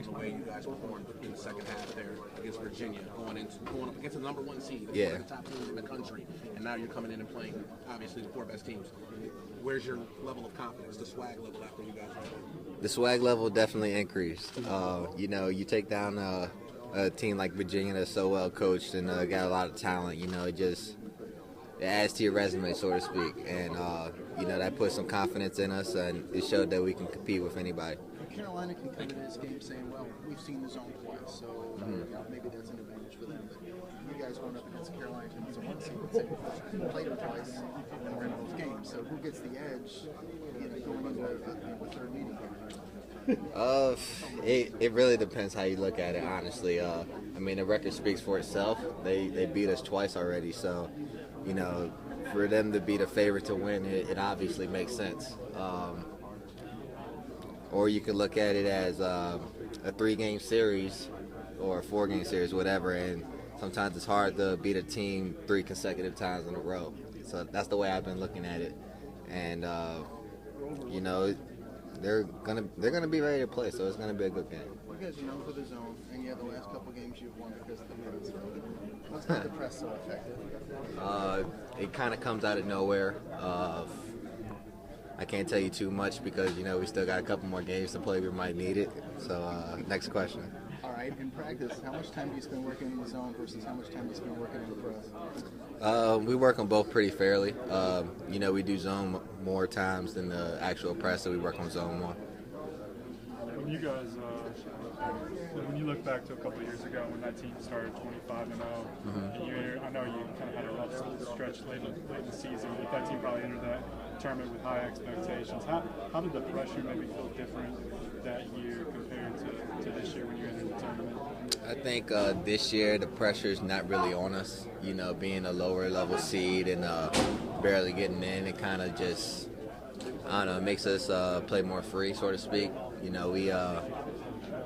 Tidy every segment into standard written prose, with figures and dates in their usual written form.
the way you guys performed in the second half there against Virginia, going up against the #1 seed, yeah, the top team in the country, and now you're coming in and playing obviously the 4 best teams. Where's your level of confidence, the swag level after you guys won? The swag level definitely increased. You know, you take down a team like Virginia that's so well coached and got a lot of talent. You know, it adds to your resume, so to speak, and you know, that puts some confidence in us, and it showed that we can compete with anybody. Carolina can come into this game saying, well, we've seen the zone twice, so maybe that's an advantage for them. But you guys going up against Carolina, who's a 1 seed, and say, we played them twice, and we're in both games. So who gets the edge going into a third meeting here? It really depends how you look at it, honestly. I mean, the record speaks for itself. They beat us twice already, so, you know, for them to be the favorite to win, it obviously makes sense. Or you could look at it as a 3-game series or a 4-game series, whatever, and sometimes it's hard to beat a team 3 consecutive times in a row. So that's the way I've been looking at it, and you know, they're gonna be ready to play, so it's gonna be a good game. You guys are known for the zone, and you have the last couple games you've won because of the press. What's made the press so effective? It kind of comes out of nowhere. I can't tell you too much because, you know, we still got a couple more games to play. We might need it. So, next question. All right, in practice, how much time do you spend working in the zone versus how much time do you spend working in the press? We work on both pretty fairly. You know, we do zone more times than the actual press, so we work on zone more. When you guys, when you look back to a couple of years ago when that team started 25-0, I know you kind of had a rough stretch late in the season, but that team probably entered that tournament with high expectations. How did the pressure maybe feel different that year compared to this year when you entered the tournament? I think this year the pressure is not really on us. You know, being a lower level seed and barely getting in, it kind of just, I don't know, it makes us play more free, so to speak. You know, we,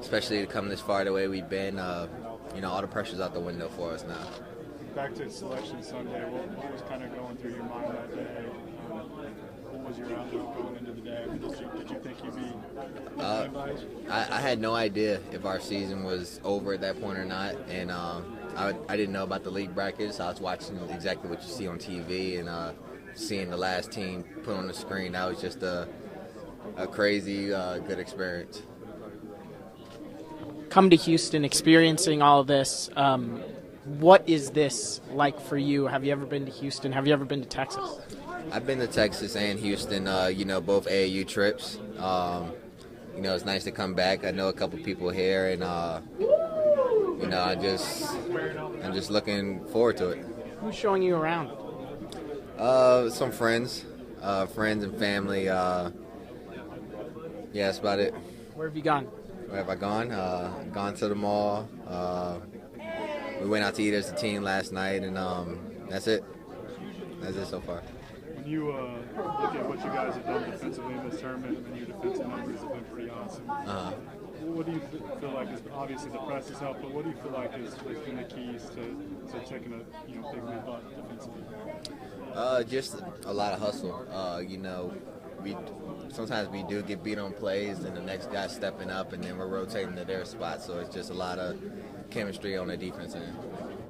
especially to come this far the way we've been, you know, all the pressure's out the window for us now. Back to Selection Sunday, what was kind of going through your mind that day? What was your outlook going into the day? Did you think you'd be I had no idea if our season was over at that point or not, and I didn't know about the league brackets. I was watching exactly what you see on TV, and seeing the last team put on the screen, that was just a crazy good experience. Come to Houston, experiencing all of this. What is this like for you? Have you ever been to Houston? Have you ever been to Texas? I've been to Texas and Houston, you know, both AAU trips. You know, it's nice to come back. I know a couple people here, and you know, I'm just looking forward to it. Who's showing you around? Some friends and family. Yeah, that's about it. Where have you gone? Where have I gone? Gone to the mall. We went out to eat as a team last night, and that's it. That's it so far. When you look at what you guys have done defensively in this tournament, and your defensive numbers have been pretty awesome. What do you feel like is, obviously the press has helped, but what do you feel like has been the keys to taking a big lead defensively? Just a lot of hustle. You know, sometimes we do get beat on plays, and the next guy's stepping up, and then we're rotating to their spot. So it's just a lot of chemistry on the defense end.